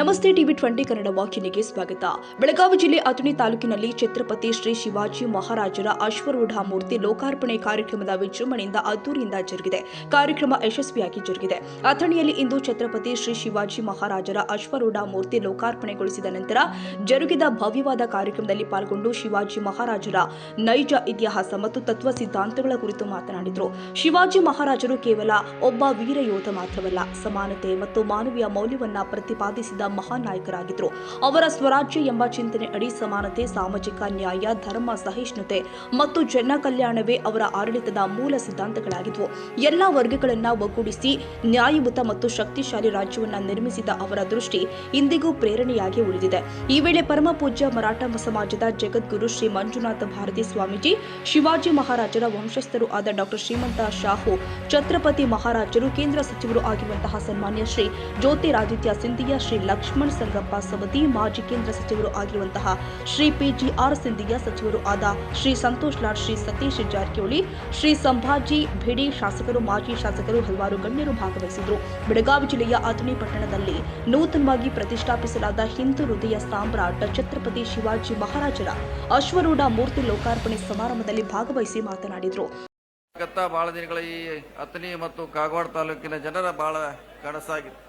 ನಮಸ್ತೆ ಟಿವಿ20 ಕನ್ನಡ ವಾಹಿನಿಗೆ ಸ್ವಾಗತ. ಬೆಳಗಾವಿ ಜಿಲ್ಲೆ ಅಥಣಿ ತಾಲೂಕಿನಲ್ಲಿ ಛತ್ರಪತಿ ಶ್ರೀ ಶಿವಾಜಿ ಮಹಾರಾಜರ ಅಶ್ವಾರೂಢ ಮೂರ್ತಿ ಲೋಕಾರ್ಪಣೆ ಕಾರ್ಯಕ್ರಮದ ವಿಜೃಂಭಣೆಯಿಂದ ಅದ್ದೂರಿಯಿಂದ ಜರುಗಿದೆ. ಕಾರ್ಯಕ್ರಮ ಯಶಸ್ವಿಯಾಗಿ ಜರುಗಿದೆ. ಅಥಣಿಯಲ್ಲಿ ಇಂದು ಛತ್ರಪತಿ ಶ್ರೀ ಶಿವಾಜಿ ಮಹಾರಾಜರ ಅಶ್ವಾರೂಢ ಮೂರ್ತಿ ಲೋಕಾರ್ಪಣೆಗೊಳಿಸಿದ ನಂತರ ಜರುಗಿದ ಭವ್ಯವಾದ ಕಾರ್ಯಕ್ರಮದಲ್ಲಿ ಪಾಲ್ಗೊಂಡು ಶಿವಾಜಿ ಮಹಾರಾಜರ ನೈಜ ಇತಿಹಾಸ ಮತ್ತು ತತ್ವ ಸಿದ್ಧಾಂತಗಳ ಕುರಿತು ಮಾತನಾಡಿದರು. ಶಿವಾಜಿ ಮಹಾರಾಜರು ಕೇವಲ ಒಬ್ಬ ವೀರ ಯೋಧ ಮಾತ್ರವಲ್ಲ, ಸಮಾನತೆ ಮತ್ತು ಮಾನವೀಯ ಮೌಲ್ಯವನ್ನ ಪ್ರತಿಪಾದಿಸಿದ ಮಹಾನ್ ನಾಯಕರಾಗಿದ್ದರು. ಅವರ ಸ್ವರಾಜ್ಯ ಎಂಬ ಚಿಂತನೆ ಅಡಿ ಸಮಾನತೆ, ಸಾಮಾಜಿಕ ನ್ಯಾಯ, ಧರ್ಮ ಸಹಿಷ್ಣುತೆ ಮತ್ತು ಜನ ಕಲ್ಯಾಣವೇ ಅವರ ಆಡಳಿತದ ಮೂಲ ಸಿದ್ಧಾಂತಗಳಾಗಿದ್ವು. ಎಲ್ಲಾ ವರ್ಗಗಳನ್ನ ಒಗ್ಗೂಡಿಸಿ ನ್ಯಾಯಯುತ ಮತ್ತು ಶಕ್ತಿಶಾಲಿ ರಾಜ್ಯವನ್ನ ನಿರ್ಮಿಸಿದ ಅವರ ದೃಷ್ಟಿ ಇಂದಿಗೂ ಪ್ರೇರಣೆಯಾಗಿ ಉಳಿದಿದೆ. ಈ ವೇಳೆ ಪರಮ ಪೂಜ್ಯ ಮರಾಠ ಸಮಾಜದ ಜಗದ್ಗುರು ಶ್ರೀ ಮಂಜುನಾಥ ಭಾರತಿ ಸ್ವಾಮೀಜಿ, ಶಿವಾಜಿ ಮಹಾರಾಜರ ವಂಶಸ್ಥರು ಆದ ಡಾಕ್ಟರ್ ಶ್ರೀಮಂತ ಶಾಹು ಛತ್ರಪತಿ ಮಹಾರಾಜರು, ಕೇಂದ್ರ ಸಚಿವರು ಆಗಿರುವಂತಹ ಸನ್ಮಾನ್ಯ ಶ್ರೀ ಜ್ಯೋತಿರಾದಿತ್ಯ ಸಿಂಧಿಯಾ, ಶ್ರೀ ಲಕ್ಷ್ಮಣ್ ಸಂಗಪ್ಪ ಸವದಿ, ಮಾಜಿ ಕೇಂದ್ರ ಸಚಿವರು ಆಗಿರುವಂತಹ ಶ್ರೀ PGR ಸಿಂಧಿಯಾ, ಸಚಿವರು ಆದ ಶ್ರೀ ಸಂತೋಷ್ ಲಾಡ್, ಶ್ರೀ ಸತೀಶ್ ಜಾರಕಿಹೊಳಿ, ಶ್ರೀ ಸಂಭಾಜಿ ಭಿಡಿ, ಶಾಸಕರು, ಮಾಜಿ ಶಾಸಕರು, ಹಲವಾರು ಗಣ್ಯರು ಭಾಗವಹಿಸಿದರು. ಬೆಳಗಾವಿ ಜಿಲ್ಲೆಯ ಅಥಣಿ ಪಟ್ಟಣದಲ್ಲಿ ನೂತನವಾಗಿ ಪ್ರತಿಷ್ಠಾಪಿಸಲಾದ ಹಿಂದೂ ಹೃದಯ ಸಾಮ್ರಾಟ ಛತ್ರಪತಿ ಶಿವಾಜಿ ಮಹಾರಾಜರ ಅಶ್ವಾರೂಢ ಮೂರ್ತಿ ಲೋಕಾರ್ಪಣೆ ಸಮಾರಂಭದಲ್ಲಿ ಭಾಗವಹಿಸಿ ಮಾತನಾಡಿದರು. ಬಹಳ ದಿನಗಳ ಈ ಅಥಣಿ ಮತ್ತು ಕಾಗವಾಡ ತಾಲೂಕಿನ ಜನರ ಬಹಳ ಕನಸಾಗಿತ್ತು.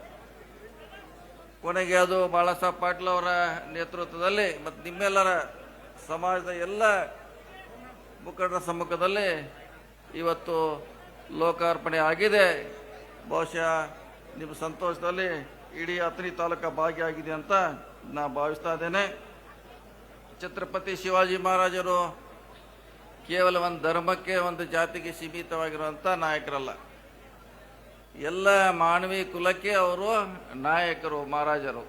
ಕೊನೆಗೆ ಅದು ಬಾಳಾಸಾಹೇಬ್ ಪಾಟೀಲ್ ಅವರ ನೇತೃತ್ವದಲ್ಲಿ ಮತ್ತು ನಿಮ್ಮೆಲ್ಲರ ಸಮಾಜದ ಎಲ್ಲ ಮುಖಂಡರ ಸಮ್ಮುಖದಲ್ಲಿ ಇವತ್ತು ಲೋಕಾರ್ಪಣೆ ಆಗಿದೆ. ಬಹುಶಃ ನಿಮ್ಮ ಸಂತೋಷದಲ್ಲಿ ಇಡೀ ಅಥಣಿ ತಾಲೂಕು ಭಾಗಿಯಾಗಿದೆ ಅಂತ ನಾ ಭಾವಿಸ್ತಾ ಇದ್ದೇನೆ. ಛತ್ರಪತಿ ಶಿವಾಜಿ ಮಹಾರಾಜರು ಕೇವಲ ಒಂದು ಧರ್ಮಕ್ಕೆ, ಒಂದು ಜಾತಿಗೆ ಸೀಮಿತವಾಗಿರುವಂಥ ನಾಯಕರಲ್ಲ, ಎಲ್ಲ ಮಾನವೀಯ ಕುಲಕ್ಕೆ ಅವರು ನಾಯಕರು, ಮಹಾರಾಜರು.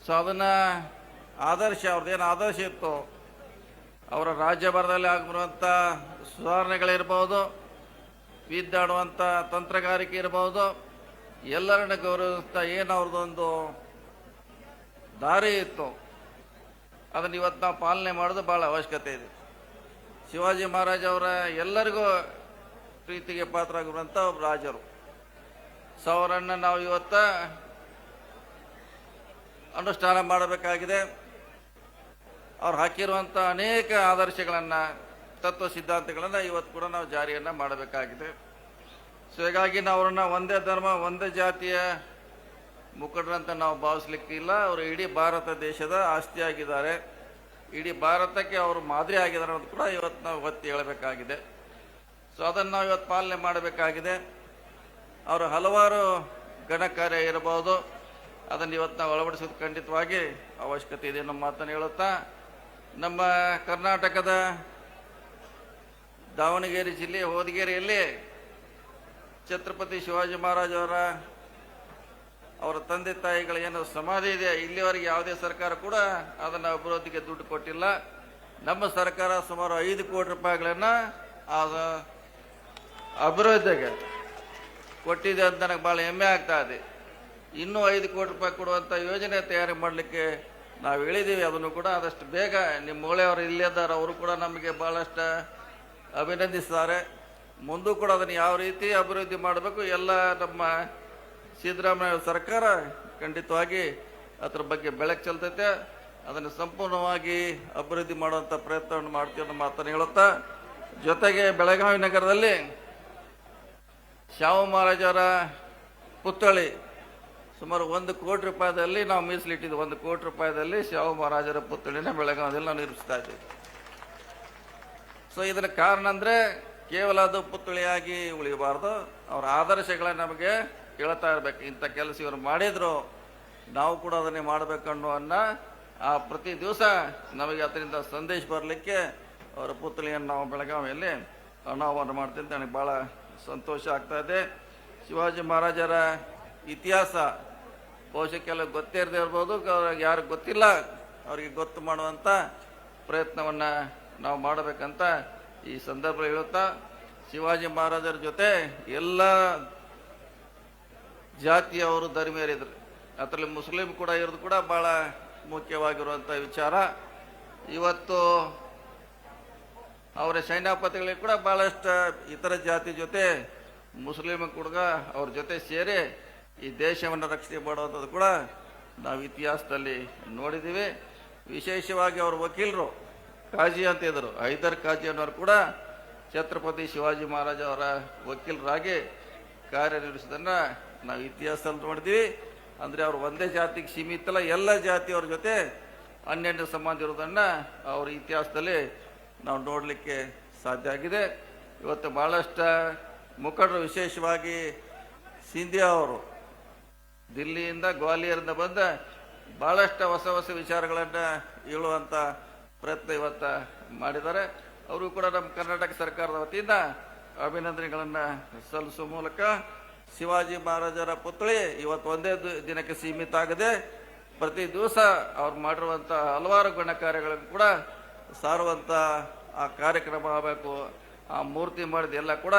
ಸೊ ಅದನ್ನ ಆದರ್ಶ, ಅವ್ರದ್ದೇನು ಆದರ್ಶ ಇತ್ತು, ಅವರ ರಾಜ್ಯಭಾರದಲ್ಲಿ ಆಗಿರುವಂಥ ಸುಧಾರಣೆಗಳಿರ್ಬೋದು, ವಿದ್ದಾಡುವಂಥ ತಂತ್ರಗಾರಿಕೆ ಇರ್ಬೋದು, ಎಲ್ಲರನ್ನ ಗೌರವಿಸ್ತಾ ಏನು ಅವ್ರದ್ದೊಂದು ದಾರಿ ಇತ್ತು, ಅದನ್ನು ಇವತ್ತು ನಾವು ಪಾಲನೆ ಮಾಡೋದು ಭಾಳ ಅವಶ್ಯಕತೆ ಇದೆ. ಶಿವಾಜಿ ಮಹಾರಾಜ್ ಅವರ ಎಲ್ಲರಿಗೂ ಪ್ರೀತಿಗೆ ಪಾತ್ರ ಆಗಿರುವಂಥ ಒಬ್ಬ ರಾಜರು. ಸೊ ಅವರನ್ನು ನಾವು ಇವತ್ತು ಅನುಷ್ಠಾನ ಮಾಡಬೇಕಾಗಿದೆ. ಅವ್ರು ಹಾಕಿರುವಂಥ ಅನೇಕ ಆದರ್ಶಗಳನ್ನು, ತತ್ವ ಸಿದ್ಧಾಂತಗಳನ್ನು ಇವತ್ತು ಕೂಡ ನಾವು ಜಾರಿಯನ್ನು ಮಾಡಬೇಕಾಗಿದೆ. ಸೊ ಹೀಗಾಗಿ ನಾವು ಅವ್ರನ್ನ ಒಂದೇ ಧರ್ಮ, ಒಂದೇ ಜಾತಿಯ ಮುಖಂಡರಂತ ನಾವು ಭಾವಿಸ್ಲಿಕ್ಕಿಲ್ಲ. ಅವರು ಇಡೀ ಭಾರತ ದೇಶದ ಆಸ್ತಿಯಾಗಿದ್ದಾರೆ, ಇಡೀ ಭಾರತಕ್ಕೆ ಅವರು ಮಾದರಿ ಆಗಿದ್ದಾರೆ ಅನ್ನೋದು ಕೂಡ ಇವತ್ತು ನಾವು ಒತ್ತಿ ಹೇಳಬೇಕಾಗಿದೆ. ಸೊ ಅದನ್ನು ನಾವು ಇವತ್ತು ಪಾಲನೆ ಮಾಡಬೇಕಾಗಿದೆ. ಅವರು ಹಲವಾರು ಗಣ ಕಾರ್ಯ ಇರಬಹುದು, ಅದನ್ನು ಇವತ್ತು ನಾವು ಅಳವಡಿಸೋದು ಖಂಡಿತವಾಗಿ ಅವಶ್ಯಕತೆ ಇದೆ ನಮ್ಮ ಮಾತನ್ನು ಹೇಳುತ್ತಾ, ನಮ್ಮ ಕರ್ನಾಟಕದ ದಾವಣಗೆರೆ ಜಿಲ್ಲೆ ಹೊದಿಗೆರೆಯಲ್ಲಿ ಛತ್ರಪತಿ ಶಿವಾಜಿ ಮಹಾರಾಜ್ ಅವರ ತಂದೆ ತಾಯಿಗಳ ಏನು ಸಮಾಧಿ ಇದೆ, ಇಲ್ಲಿವರೆಗೆ ಯಾವುದೇ ಸರ್ಕಾರ ಕೂಡ ಅದನ್ನು ಅಭಿವೃದ್ಧಿಗೆ ದುಡ್ಡು ಕೊಟ್ಟಿಲ್ಲ. ನಮ್ಮ ಸರ್ಕಾರ ಸುಮಾರು 5 ಕೋಟಿ ರೂಪಾಯಿಗಳನ್ನು ಅಭಿವೃದ್ಧಿಗೆ ಕೊಟ್ಟಿದೆ ಅಂತ ನನಗೆ ಭಾಳ ಹೆಮ್ಮೆ ಆಗ್ತಾ ಇದೆ. ಇನ್ನೂ 5 ಕೋಟಿ ರೂಪಾಯಿ ಕೊಡುವಂಥ ಯೋಜನೆ ತಯಾರಿ ಮಾಡಲಿಕ್ಕೆ ನಾವು ಹೇಳಿದ್ದೀವಿ. ಅದನ್ನು ಕೂಡ ಆದಷ್ಟು ಬೇಗ ನಿಮ್ಮ ಮೂಳೆಯವರು ಇಲ್ಲಿದ್ದಾರೆ, ಅವರು ಕೂಡ ನಮಗೆ ಭಾಳಷ್ಟು ಅಭಿನಂದಿಸಿದ್ದಾರೆ. ಮುಂದೂ ಕೂಡ ಅದನ್ನು ಯಾವ ರೀತಿ ಅಭಿವೃದ್ಧಿ ಮಾಡಬೇಕು, ಎಲ್ಲ ನಮ್ಮ ಸಿದ್ದರಾಮಯ್ಯ ಸರ್ಕಾರ ಖಂಡಿತವಾಗಿ ಅದರ ಬಗ್ಗೆ ಬೆಳಕು ಚೆಲ್ತೈತೆ. ಅದನ್ನು ಸಂಪೂರ್ಣವಾಗಿ ಅಭಿವೃದ್ಧಿ ಮಾಡುವಂಥ ಪ್ರಯತ್ನವನ್ನು ಮಾಡ್ತೀವಿ ಅನ್ನೋ ಮಾತನ್ನು ಹೇಳುತ್ತಾ, ಜೊತೆಗೆ ಬೆಳಗಾವಿ ನಗರದಲ್ಲಿ ಶಾಹು ಮಹಾರಾಜರ ಪುತ್ಥಳಿ ಸುಮಾರು 1 ಕೋಟಿ ರೂಪಾಯಿದಲ್ಲಿ ನಾವು ಮೀಸಲಿಟ್ಟಿದ್ದು. 1 ಕೋಟಿ ರೂಪಾಯಿದಲ್ಲಿ ಶಾಹು ಮಹಾರಾಜರ ಪುತ್ಥಳಿನ ಬೆಳಗಾವಿಯಲ್ಲಿ ನಾವು ನಿರ್ಮಿಸ್ತಾ ಇದ್ದೀವಿ. ಸೊ ಇದರ ಕಾರಣ ಅಂದರೆ ಕೇವಲ ಅದು ಪುತ್ಥಳಿಯಾಗಿ ಉಳಿಯಬಾರ್ದು, ಅವರ ಆದರ್ಶಗಳನ್ನ ನಮಗೆ ಹೇಳ್ತಾ ಇರಬೇಕು. ಇಂಥ ಕೆಲಸ ಇವರು ಮಾಡಿದ್ರು, ನಾವು ಕೂಡ ಅದನ್ನೇ ಮಾಡಬೇಕನ್ನೋ ಆ ಪ್ರತಿ ದಿವಸ ನಮಗೆ ಅದರಿಂದ ಸಂದೇಶ ಬರಲಿಕ್ಕೆ ಅವರ ಪುತ್ಥಳಿಯನ್ನು ನಾವು ಬೆಳಗಾವಿಯಲ್ಲಿ ಅನಾವರಣ ಮಾಡ್ತೀವಿ ಅಂತ ನನಗೆ ಭಾಳ ಸಂತೋಷ ಆಗ್ತಾ ಇದೆ. ಶಿವಾಜಿ ಮಹಾರಾಜರ ಇತಿಹಾಸ ಬಹುಶಃ ಕೆಲವು ಗೊತ್ತೇ ಇರದೇ ಇರ್ಬೋದು, ಯಾರು ಗೊತ್ತಿಲ್ಲ ಅವರಿಗೆ ಗೊತ್ತು ಮಾಡುವಂಥ ಪ್ರಯತ್ನವನ್ನು ನಾವು ಮಾಡಬೇಕಂತ ಈ ಸಂದರ್ಭದಲ್ಲಿ ಹೇಳುತ್ತಾ, ಶಿವಾಜಿ ಮಹಾರಾಜರ ಜೊತೆ ಎಲ್ಲ ಜಾತಿಯವರು ಧರ್ಮೀಯರಿದ್ರು, ಅದರಲ್ಲಿ ಮುಸ್ಲಿಂ ಕೂಡ ಇರೋದು ಕೂಡ ಭಾಳ ಮುಖ್ಯವಾಗಿರುವಂಥ ವಿಚಾರ. ಇವತ್ತು ಅವರ ಸೈನ್ಯಾಪತಿಗಳಿಗೆ ಕೂಡ ಭಾಳಷ್ಟು ಇತರ ಜಾತಿ ಜೊತೆ ಮುಸ್ಲಿಂ ಕೂಡ ಅವ್ರ ಜೊತೆ ಸೇರಿ ಈ ದೇಶವನ್ನು ರಕ್ಷಣೆ ಮಾಡುವಂಥದ್ದು ಕೂಡ ನಾವು ಇತಿಹಾಸದಲ್ಲಿ ನೋಡಿದ್ದೀವಿ. ವಿಶೇಷವಾಗಿ ಅವರ ವಕೀಲರು ಕಾಜಿ ಅಂತ ಇದ್ದರು, ಹೈದರ್ ಕಾಜಿ ಅನ್ನೋರು ಕೂಡ ಛತ್ರಪತಿ ಶಿವಾಜಿ ಮಹಾರಾಜ ಅವರ ವಕೀಲರಾಗಿ ಕಾರ್ಯನಿರ್ವಹಿಸೋದನ್ನು ನಾವು ಇತಿಹಾಸದಲ್ಲಿ ನೋಡಿದ್ದೀವಿ. ಅಂದರೆ ಅವರು ಒಂದೇ ಜಾತಿಗೆ ಸೀಮಿತ ಅಲ್ಲ, ಎಲ್ಲ ಜಾತಿಯವ್ರ ಜೊತೆ ಅನ್ಯೋನ್ಯ ಸಂಬಂಧ ಇರೋದನ್ನು ಅವ್ರ ಇತಿಹಾಸದಲ್ಲಿ ನಾವು ನೋಡಲಿಕ್ಕೆ ಸಾಧ್ಯ ಆಗಿದೆ. ಇವತ್ತು ಭಾಳಷ್ಟು ಮುಖಂಡರು, ವಿಶೇಷವಾಗಿ ಸಿಂಧಿಯಾ ಅವರು ದಿಲ್ಲಿಯಿಂದ ಗ್ವಾಲಿಯರಿಂದ ಬಂದ ಭಾಳಷ್ಟು ಹೊಸ ಹೊಸ ವಿಚಾರಗಳನ್ನು ಹೇಳುವಂಥ ಪ್ರಯತ್ನ ಇವತ್ತು ಮಾಡಿದ್ದಾರೆ. ಅವರು ಕೂಡ ನಮ್ಮ ಕರ್ನಾಟಕ ಸರ್ಕಾರದ ವತಿಯಿಂದ ಅಭಿನಂದನೆಗಳನ್ನು ಸಲ್ಲಿಸುವ ಮೂಲಕ ಶಿವಾಜಿ ಮಹಾರಾಜರ ಪುತ್ಥಳಿ ಇವತ್ತು ಒಂದೇ ದಿನಕ್ಕೆ ಸೀಮಿತ ಆಗದೆ ಪ್ರತಿ ದಿವಸ ಅವ್ರು ಮಾಡಿರುವಂಥ ಹಲವಾರು ಗಣಕಾರ್ಯಗಳನ್ನು ಕೂಡ ಸಾರುವಂಥ ಆ ಕಾರ್ಯಕ್ರಮ ಆಗಬೇಕು. ಆ ಮೂರ್ತಿ ಮಾಡಿದ ಎಲ್ಲ ಕೂಡ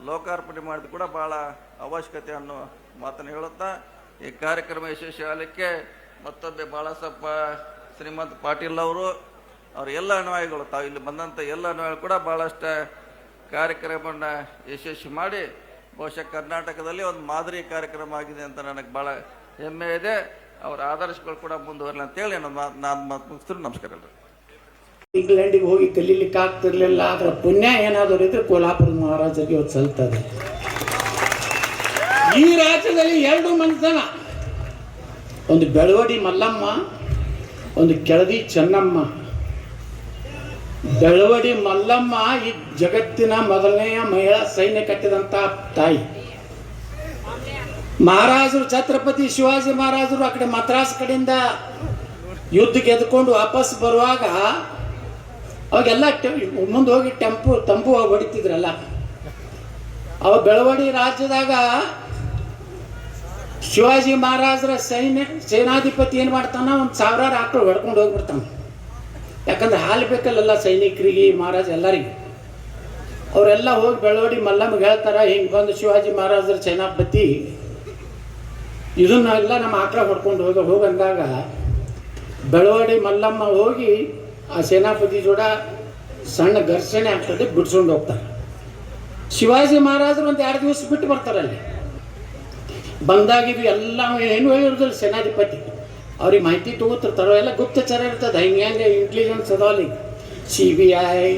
ಲೋಕಾರ್ಪಣೆ ಮಾಡಿದ ಕೂಡ ಭಾಳ ಅವಶ್ಯಕತೆ ಅನ್ನೋ ಮಾತನ್ನು ಹೇಳುತ್ತಾ ಈ ಕಾರ್ಯಕ್ರಮ ಯಶಸ್ವಿ ಆಗಲಿಕ್ಕೆ ಮತ್ತೊಮ್ಮೆ ಬಾಳಸಪ್ಪ ಶ್ರೀಮಂತ್ ಪಾಟೀಲ್ ಅವರು, ಅವ್ರ ಎಲ್ಲ ಅನ್ವಯಗಳು, ತಾವು ಇಲ್ಲಿ ಬಂದಂಥ ಎಲ್ಲ ಅನ್ವಯಗಳು ಕೂಡ ಭಾಳಷ್ಟು ಕಾರ್ಯಕ್ರಮವನ್ನು ಯಶಸ್ವಿ ಮಾಡಿ ಬಹುಶಃ ಕರ್ನಾಟಕದಲ್ಲಿ ಒಂದು ಮಾದರಿ ಕಾರ್ಯಕ್ರಮ ಆಗಿದೆ ಅಂತ ನನಗೆ ಭಾಳ ಹೆಮ್ಮೆ ಇದೆ. ಅವರ ಆದರ್ಶಗಳು ಕೂಡ ಮುಂದುವರಲಿ ಅಂತೇಳಿ ನಾನು ಮಾತು ಮುಗಿಸ್ತೀನಿ. ನಮಸ್ಕಾರ ಎಲ್ಲರೂ. ಇಂಗ್ಲೆಂಡಿಗೆ ಹೋಗಿ ಕಲೀಲಿಕ್ಕೆ ಆಗ್ತಿರ್ಲಿಲ್ಲ, ಅದರ ಪುಣ್ಯ ಏನಾದರೂ ಇದ್ರೆ ಕೋಲ್ಹಾಪುರ ಮಹಾರಾಜರಿಗೆ ಇವತ್ತು ಸಲ್ತದೆ. ಈ ರಾಜ್ಯದಲ್ಲಿ 2 ಮಂದಿತನ, ಒಂದು ಬೆಳವಡಿ ಮಲ್ಲಮ್ಮ, ಒಂದು ಕೆಳದಿ ಚೆನ್ನಮ್ಮ. ಬೆಳವಡಿ ಮಲ್ಲಮ್ಮ ಈ ಜಗತ್ತಿನ ಮೊದಲನೆಯ ಮಹಿಳಾ ಸೈನ್ಯ ಕಟ್ಟಿದಂತ ತಾಯಿ. ಮಹಾರಾಜರು ಛತ್ರಪತಿ ಶಿವಾಜಿ ಮಹಾರಾಜರು ಆ ಕಡೆ ಮದ್ರಾಸ್ ಕಡೆಯಿಂದ ಯುದ್ಧಕ್ಕೆ ಎದ್ಕೊಂಡು ವಾಪಸ್ ಬರುವಾಗ ಅವಾಗೆಲ್ಲ ಮುಂದೆ ಹೋಗಿ ತಂಬು ಹೊಡಿತಿದ್ರಲ್ಲ. ಅವ ಬೆಳವಡಿ ರಾಜ್ಯದಾಗ ಶಿವಾಜಿ ಮಹಾರಾಜರ ಸೇನಾಧಿಪತಿ ಏನು ಮಾಡ್ತಾನ, 1000 ಆಕಳು ಹೊಡ್ಕೊಂಡು ಹೋಗ್ಬಿಡ್ತಾನ. ಯಾಕಂದ್ರೆ ಹಾಲು ಬೇಕಲ್ಲ ಸೈನಿಕರಿಗೆ, ಮಹಾರಾಜ ಎಲ್ಲರಿಗೆ. ಅವರೆಲ್ಲ ಹೋಗಿ ಬೆಳವಡಿ ಮಲ್ಲಮ್ಮಗೆ ಹೇಳ್ತಾರ, ಹಿಂಗೆ ಬಂದು ಶಿವಾಜಿ ಮಹಾರಾಜರ ಸೇನಾಪತಿ ಇದನ್ನೆಲ್ಲ ನಮ್ಮ ಆಕಳ ಹೊಡ್ಕೊಂಡು ಹೋಗಂದಾಗ ಬೆಳವಡಿ ಮಲ್ಲಮ್ಮ ಹೋಗಿ ಆ ಸೇನಾಪತಿ ಜೋಡ ಸಣ್ಣ ಘರ್ಷಣೆ ಆಗ್ತದೆ, ಬಿಡ್ಸ್ಕೊಂಡು ಹೋಗ್ತಾರೆ. ಶಿವಾಜಿ ಮಹಾರಾಜರು ಒಂದು 2 ದಿವಸ ಬಿಟ್ಟು ಬರ್ತಾರಲ್ಲಿ. ಬಂದಾಗಿದ್ದು ಎಲ್ಲ ಏನು ಹೇಳಿರೋದಿಲ್ಲ ಸೇನಾಧಿಪತಿ, ಅವ್ರಿಗೆ ಮಾಹಿತಿ ತಗೋತಿರ್ತಾರೋ, ಎಲ್ಲ ಗುಪ್ತಚರ ಇರ್ತದೆ. ಹಿಂಗೆ ಇಂಟೆಲಿಜೆನ್ಸ್ ಅದಾವಲ್ಲಿ, CBI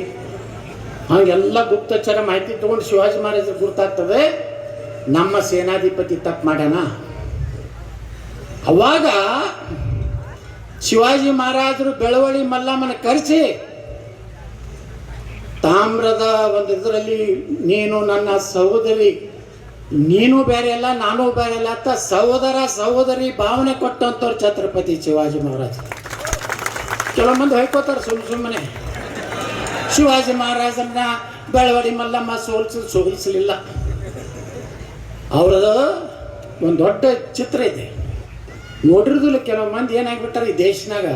ಹಾಗೆಲ್ಲ ಗುಪ್ತಚರ ಮಾಹಿತಿ ತಗೊಂಡು ಶಿವಾಜಿ ಮಹಾರಾಜರು ಗುರ್ತಾಗ್ತದೆ ನಮ್ಮ ಸೇನಾಧಿಪತಿ ತಪ್ಪು ಮಾಡ್ಯಾನ. ಅವಾಗ ಶಿವಾಜಿ ಮಹಾರಾಜರು ಬೆಳವಡಿ ಮಲ್ಲಮ್ಮನ ಕರೆಸಿ ತಾಮ್ರದ ಒಂದು ಇದರಲ್ಲಿ, ನೀನು ನನ್ನ ಸಹೋದರಿ, ನೀನು ಬೇರೆ ಅಲ್ಲ ನಾನು ಬೇರೆ ಅಲ್ಲ ಅಂತ ಸಹೋದರ ಸಹೋದರಿ ಭಾವನೆ ಕೊಟ್ಟಂಥವ್ರು ಛತ್ರಪತಿ ಶಿವಾಜಿ ಮಹಾರಾಜ. ಕೆಲವು ಮಂದಿ ಹೊಯ್ಕೋತಾರೆ ಸುಮ್ಮನೆ. ಶಿವಾಜಿ ಮಹಾರಾಜನ್ನ ಬೆಳವಡಿ ಮಲ್ಲಮ್ಮ ಸೋಲಿಸಲಿಲ್ಲ. ಅವರದು ಒಂದು ದೊಡ್ಡ ಚಿತ್ರ ಇದೆ, ನೋಡಿರೋದಿಲ್ಲ. ಕೆಲವು ಮಂದಿ ಏನಾಗ್ಬಿಟ್ಟಾರೆ ಈ ದೇಶನಾಗ,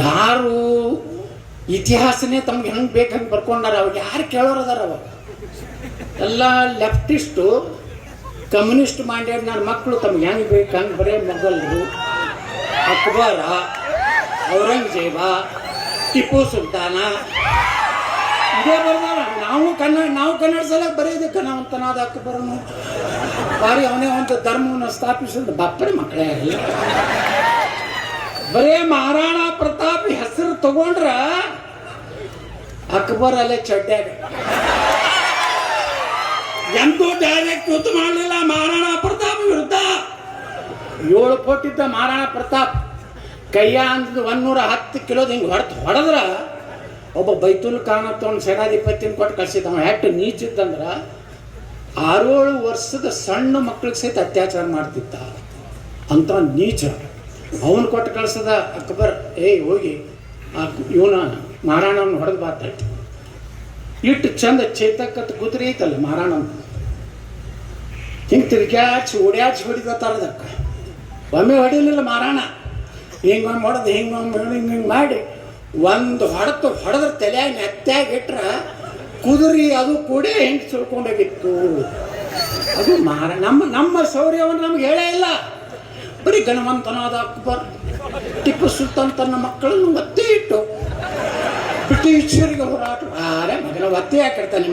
ಯಾರು ಇತಿಹಾಸನೇ ತಮ್ಗೆ ಹೆಂಗೆ ಬೇಕಂಗೆ ಬರ್ಕೊಂಡಾರ, ಅವಾಗ ಯಾರು ಕೇಳೋರದಾರ. ಅವಾಗ ಎಲ್ಲ ಲೆಫ್ಟಿಸ್ಟು ಕಮ್ಯುನಿಸ್ಟ್ ಮಾಡ್ಯಾರ. ನನ್ನ ಮಕ್ಕಳು ತಮ್ಗೆ ಹೆಂಗೆ ಬೇಕು ಹಂಗೆ ಬರೇ ಮೊಘಲರು, ಅಕ್ಬರ, ಔರಂಗಜೇಬ, ಟಿಪ್ಪು ಸುಲ್ತಾನ ಇದೇ ಬರ್ದಾರ. ನಾವು ಕನ್ನಡ ಸಲ ಬರೆಯೋದು ಕನವಂತನಾದ ಅಕ್ಬರನು ಬಾರಿ ಅವನೇ ಒಂದು ಧರ್ಮವನ್ನು ಸ್ಥಾಪಿಸಿದ ಬಾಪರೆ ಮಕ್ಕಳೇ ಆಗಿಲ್ಲ. ಬರೇ ಮಹಾರಾಣಾ ಪ್ರತಾಪ್ ಹೆಸರು ತಗೊಂಡ್ರ ಅಕ್ಬರ್ ಅಲ್ಲೇ ಚಡ್ಡ್ಯಾಗ. ಎಂತೂ ಡೈರೆಕ್ಟ್ ಯುದ್ಧ ಮಾಡಲಿಲ್ಲ ಮಹಾರಾಣಾ ಪ್ರತಾಪ್ ವಿರುದ್ಧ. 7 ಫುಟ್ ಇದ್ದ ಮಹಾರಾಣಾ ಪ್ರತಾಪ್ ಕೈಯ ಅಂದ್ 110 ಕಿಲೋದ ಹಿಂಗೆ ಹೊಡೆದ್ರ ಒಬ್ಬ ಬೈತುಲ್ ಖಾನ್ ಅಂತ ಒಂದು ಸೇನಾಧಿಪತಿನ ಕೊಟ್ಟು ಕಳ್ಸಿದ್ದ. ಎಷ್ಟು ನೀಚಿದ್ದಂದ್ರೆ 6-7 ವರ್ಷದ ಸಣ್ಣ ಮಕ್ಳಿಗೆ ಸಹಿತ ಅತ್ಯಾಚಾರ ಮಾಡ್ತಿದ್ದ ಅಂತ ನೀಚ. ಅವನು ಕೊಟ್ಟು ಕಳ್ಸದ ಅಕ್ಬರ್, ಹೋಗಿ ಇವನ ಮಹಾರಾಣವನ್ನು ಹೊಡೆದು ಬಾತಾಯ್ತು. ಇಟ್ಟು ಚಂದ ಚೇತಕ್ಕತ್ ಕುದುರೆ ಐತಲ್ಲ ಮಹಾರಾಣ, ಹಿಂಗೆ ತಿರ್ಗ್ಯಾಡ್ಸಿ ಹೊಡಿತಾರದಕ್ಕೆ. ಒಮ್ಮೆ ಹೊಡಿಲಿಲ್ಲ ಮಹಾರಾಣ, ಹಿಂಗೊಮ್ಮೆ ಹೊಡೆದು ಹಿಂಗೆ ಮಾಡಿ ಒಂದು ಹೊಡೆದ್ರೆ ತಲೆಯಾಗಿ ನೆತ್ತಾಗಿ ಇಟ್ರ ಕುದುರೆ ಅದು ಕೂಡ ಹಿಂಗೆ ಸುಳ್ಕೊಂಡೋಗಿತ್ತು. ಅದು ನಮ್ಮ ಶೌರ್ಯವನ್ನು ನಮ್ಗೆ ಹೇಳೇ ಇಲ್ಲ. ಬರೀ ಗಣವಂತನಾದ ಅಕ್ಬರ್, ಟಿಪ್ಪು ಸುಲ್ತಾನ್ ತನ್ನ ಮಕ್ಕಳನ್ನು ಒತ್ತೆ ಇಟ್ಟು ಬ್ರಿಟಿಷರಿಗೆ ಹೋರಾಟ. ಮಗನ ಒತ್ತೆ ಹಾಕಿರ್ತಾನೆ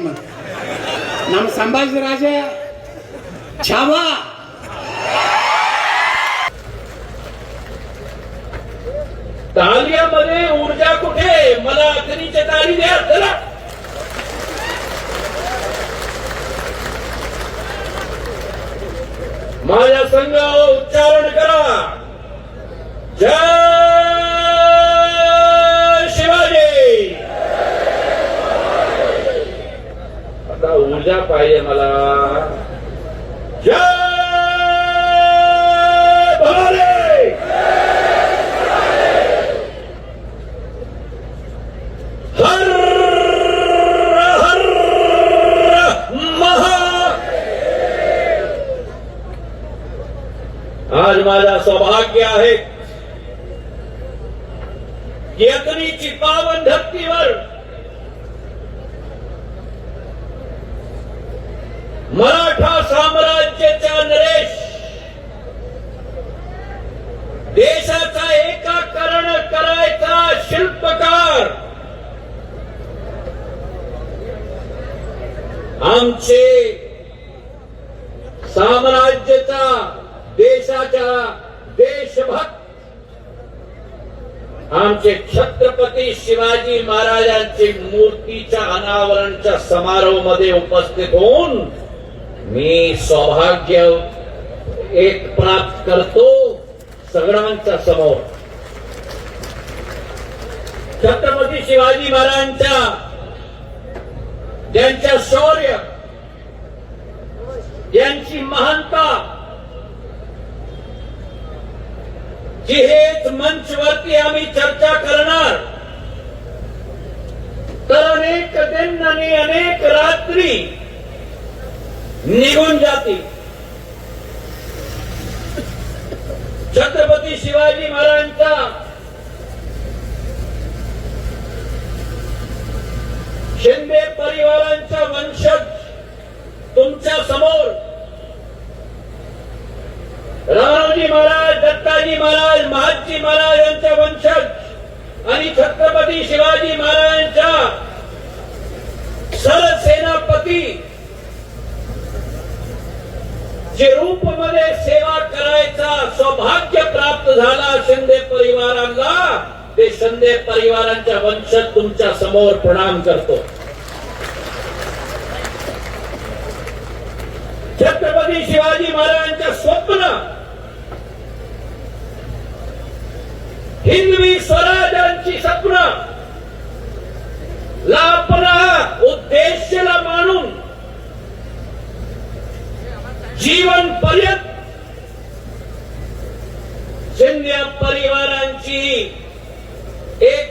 ನಮ್ಮ ಸಂಭಾಜಿ ರಾಜ ಛಾವ तालियामध्ये ऊर्जा कुठे? मला अग्नीच्या ताली द्या चला. माझ्या संघ उच्चारण करा. जय शिवाजी. आता ऊर्जा पाहिजे मला. जय भवानी. हर हर महा. आज माझा सौभाग्य आहे की अग्नीची पावन धरतीवर मराठा साम्राज्याचा नरेश देशाचा एकाकरण करायचा शिल्पकार आमचे साम्राज्याचा देशाचा देशभक्त आमचे छत्रपती शिवाजी महाराजांची मूर्तीच्या अनावरणच्या समारोहामध्ये उपस्थित होऊन मी सौभाग्य एक प्राप्त करतो सगळ्यांच्या समोर. छत्रपती शिवाजी महाराजांच्या ज्यांच्या शौर्य यांची महानता जी हेच मंचवरती आम्ही चर्चा करणार तर अनेक दिन आणि अनेक रात्री निघून जातील. छत्रपती शिवाजी महाराजांचा शिंदे परिवारांचा वंशज तुमच्या समोर रामजी महाराज, दत्ताजी महाराज, महादजी महाराज यांच्या वंशज आणि छत्रपती शिवाजी महाराजांच्या सरसेनापती जे रूपमध्ये सेवा करायचा सौभाग्य प्राप्त झाला शिंदे परिवारांना, ते शिंदे परिवारांच्या वंशज तुमच्या समोर प्रणाम करतो. छत्रपती शिवाजी महाराजांच्या स्वप्न हिंदवी स्वराज्यांची स्वप्न आपला उद्देशाला मानून जीवन पर्यंत शिंदे परिवारांची एक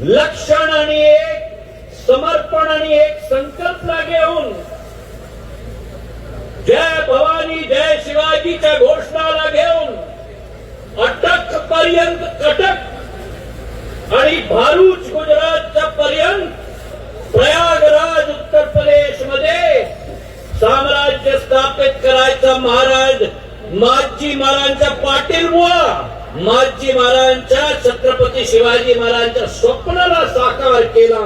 लक्षण आणि एक समर्पण आणि एक संकल्पना घेऊन जय भवानी जय शिवाजीच्या घोषणाला घेऊन अटक पर्यंत कटक आणि भारूच गुजरातच्या पर्यंत प्रयागराज उत्तर प्रदेश मध्ये साम्राज्य स्थापित करायचा महाराज महादजी महाराजांच्या पाटील बुवा महादजी महाराजांच्या छत्रपती शिवाजी महाराजांच्या स्वप्नाला साकार केला.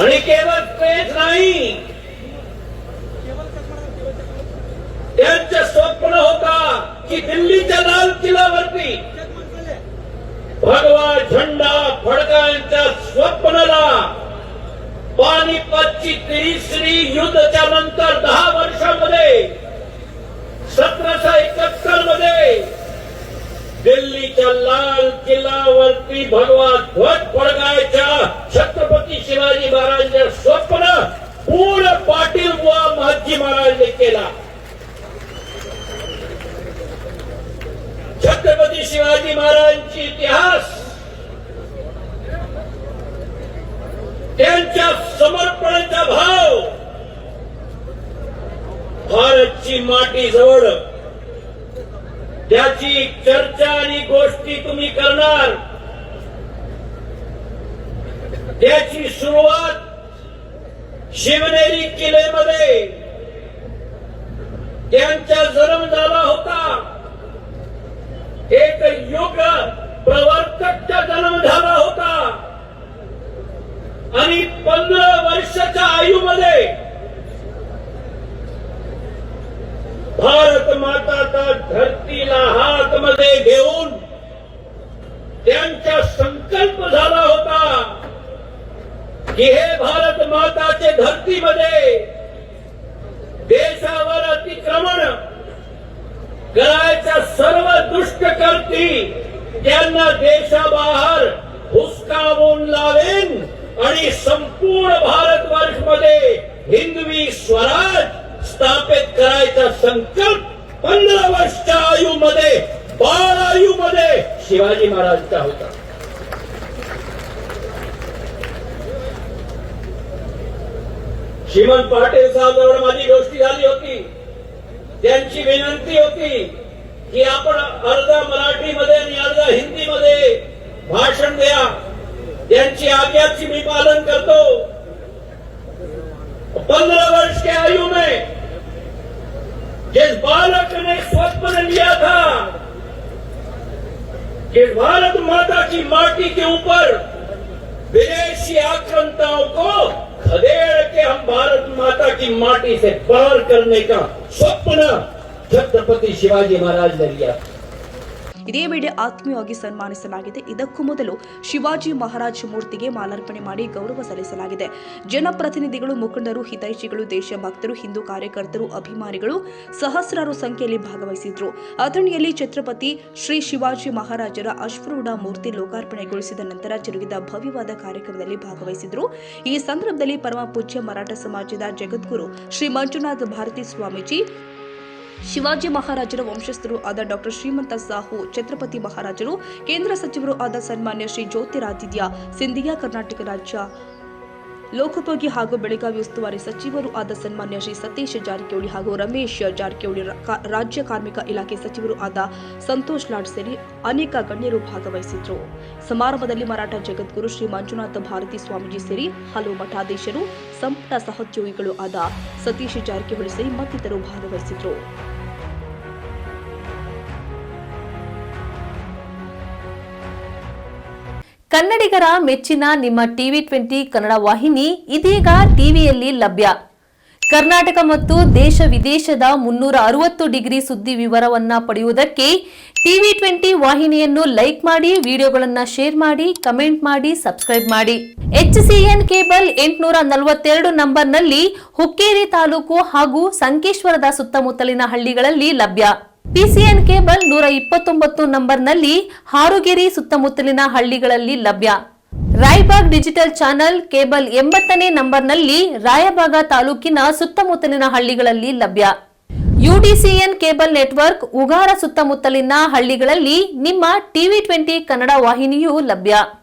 आणि केवळ तेच नाही, त्यांचं स्वप्न होता की दिल्लीच्या लाल किल्ल्यावरती भगवा झेंडा फडकायच्या स्वप्नाला पानिपतची तिसरी युद्धाच्या नंतर 10 वर्षामध्ये 1771 मध्ये दिल्लीच्या लाल किल्ल्यावरती भगवा ध्वज फडकायच्या छत्रपती शिवाजी महाराजांचे स्वप्न पूर्ण पाटील बुवा महादजी महाराजांनी केला. छत्रपती शिवाजी महाराजांची इतिहास त्यांच्या समर्पणाचा भाव भारतची माती जवळ त्याची चर्चा आणि गोष्टी तुम्ही करणार. त्याची सुरुवात शिवनेरी किल्ल्यामध्ये त्यांचा जन्म झाला होता. एक युग प्रवर्तकचा जन्म झाला होता आणि 15 वर्षाच्या आयुमध्ये भारत माताचा धरतीला हातमध्ये घेऊन त्यांचा संकल्प झाला होता की हे भारत माताचे धरतीमध्ये देशावर अतिक्रमण करायच्या सर्व दुष्ट करती त्यांना देशाबाहेर हुसकावून लावेन आणि संपूर्ण भारतवर्षमध्ये हिंदवी स्वराज स्थापित करायचा संकल्प 15 वर्षाच्या आयुमध्ये बाळ आयुमध्ये शिवाजी महाराजांचा होता. श्रीमंत पाटील साहेबांवर माझी गोष्टी झाली होती. त्यांची विनंती होती की आपण अर्धा मराठीमध्ये आणि अर्धा हिंदीमध्ये भाषण द्या. त्यांची आज्ञाची मी पालन करतो. 15 वर्ष के आयु में जिस बालक ने स्वप्न लिया था कि भारत माता की माटी के ऊपर विदेशी आक्रांताओं को खदेड़ के हम भारत माता की माटी से पार करने का स्वप्न छत्रपति शिवाजी महाराज ने लिया. ಇದೇ ವೇಳೆ ಆತ್ಮೀಯವಾಗಿ ಸನ್ಮಾನಿಸಲಾಗಿದೆ. ಇದಕ್ಕೂ ಮೊದಲು ಶಿವಾಜಿ ಮಹಾರಾಜ್ ಮೂರ್ತಿಗೆ ಮಾಲಾರ್ಪಣೆ ಮಾಡಿ ಗೌರವ ಸಲ್ಲಿಸಲಾಗಿದೆ. ಜನಪ್ರತಿನಿಧಿಗಳು, ಮುಖಂಡರು, ಹಿತೈಷಿಗಳು, ದೇಶಭಕ್ತರು, ಹಿಂದೂ ಕಾರ್ಯಕರ್ತರು, ಅಭಿಮಾನಿಗಳು ಸಹಸ್ರಾರು ಸಂಖ್ಯೆಯಲ್ಲಿ ಭಾಗವಹಿಸಿದ್ರು. ಅಥಣಿಯಲ್ಲಿ ಛತ್ರಪತಿ ಶ್ರೀ ಶಿವಾಜಿ ಮಹಾರಾಜರ ಅಶ್ವರೂಢ ಮೂರ್ತಿ ಲೋಕಾರ್ಪಣೆಗೊಳಿಸಿದ ನಂತರ ಜರುಗಿದ ಭವ್ಯವಾದ ಕಾರ್ಯಕ್ರಮದಲ್ಲಿ ಭಾಗವಹಿಸಿದ್ರು. ಈ ಸಂದರ್ಭದಲ್ಲಿ ಪರಮ ಪೂಜ್ಯ ಮರಾಠ ಸಮಾಜದ ಜಗದ್ಗುರು ಶ್ರೀ ಮಂಜುನಾಥ ಭಾರತಿ ಸ್ವಾಮೀಜಿ, ಶಿವಾಜಿ ಮಹಾರಾಜರ ವಂಶಸ್ಥರು ಆದ ಡಾಕ್ಟರ್ ಶ್ರೀಮಂತ ಸಾಹು ಛತ್ರಪತಿ ಮಹಾರಾಜರು, ಕೇಂದ್ರ ಸಚಿವರು ಆದ ಸನ್ಮಾನ್ಯ ಶ್ರೀ ಜ್ಯೋತಿರಾದಿತ್ಯ ಸಿಂಧಿಯಾ, ಕರ್ನಾಟಕ ರಾಜ್ಯ ಲೋಕೋಪಯೋಗಿ ಹಾಗೂ ಬೆಳಗಾವಿ ಉಸ್ತುವಾರಿ ಸಚಿವರು ಆದ ಸನ್ಮಾನ್ಯ ಶ್ರೀ ಸತೀಶ್ ಜಾರಕಿಹೊಳಿ ಹಾಗೂ ರಮೇಶ್ ಜಾರಕಿಹೊಳಿ, ರಾಜ್ಯ ಕಾರ್ಮಿಕ ಇಲಾಖೆ ಸಚಿವರು ಆದ ಸಂತೋಷ್ ಲಾಡ್ ಸೇರಿ ಅನೇಕ ಗಣ್ಯರು ಭಾಗವಹಿಸಿದ್ರು. ಸಮಾರಂಭದಲ್ಲಿ ಮರಾಠ ಜಗದ್ಗುರು ಶ್ರೀ ಮಂಜುನಾಥ ಭಾರತಿ ಸ್ವಾಮೀಜಿ ಸೇರಿ ಹಲವು ಮಠಾಧೀಶರು, ಸಂಪುಟ ಸಹೋದ್ಯೋಗಿಗಳು ಆದ ಸತೀಶ್ ಜಾರಕಿಹೊಳಿ ಸೇರಿ ಮತ್ತಿತರರು ಭಾಗವಹಿಸಿದ್ರು. ಕನ್ನಡಿಗರ ಮೆಚ್ಚಿನ ನಿಮ್ಮ TV20 ಕನ್ನಡ ವಾಹಿನಿ ಇದೀಗ ಟಿವಿಯಲ್ಲಿ ಲಭ್ಯ. ಕರ್ನಾಟಕ ಮತ್ತು ದೇಶ ವಿದೇಶದ 360 ಡಿಗ್ರಿ ಸುದ್ದಿ ವಿವರವನ್ನ ಪಡೆಯುವುದಕ್ಕೆ TV20 ವಾಹಿನಿಯನ್ನು ಲೈಕ್ ಮಾಡಿ, ವಿಡಿಯೋಗಳನ್ನು ಶೇರ್ ಮಾಡಿ, ಕಮೆಂಟ್ ಮಾಡಿ, ಸಬ್ಸ್ಕ್ರೈಬ್ ಮಾಡಿ. HCN ಕೇಬಲ್ 842 ನಂಬರ್ನಲ್ಲಿ ಹುಕ್ಕೇರಿ ತಾಲೂಕು ಹಾಗೂ ಸಂಕೇಶ್ವರದ ಸುತ್ತಮುತ್ತಲಿನ ಹಳ್ಳಿಗಳಲ್ಲಿ ಲಭ್ಯ. PCN ಕೇಬಲ್ 129 ನಂಬರ್ನಲ್ಲಿ ಹಾರುಗೆರೆ ಸುತ್ತಮುತ್ತಲಿನ ಹಳ್ಳಿಗಳಲ್ಲಿ ಲಭ್ಯ. ರಾಯಬಾಗ್ ಡಿಜಿಟಲ್ ಚಾನೆಲ್ ಕೇಬಲ್ 80ನೇ ನಂಬರ್ನಲ್ಲಿ ರಾಯಬಾಗ ತಾಲೂಕಿನ ಸುತ್ತಮುತ್ತಲಿನ ಹಳ್ಳಿಗಳಲ್ಲಿ ಲಭ್ಯ. UDCN ಕೇಬಲ್ ನೆಟ್ವರ್ಕ್ ಉಗಾರ ಸುತ್ತಮುತ್ತಲಿನ ಹಳ್ಳಿಗಳಲ್ಲಿ ನಿಮ್ಮ TV20 ಕನ್ನಡ ವಾಹಿನಿಯೂ ಲಭ್ಯ.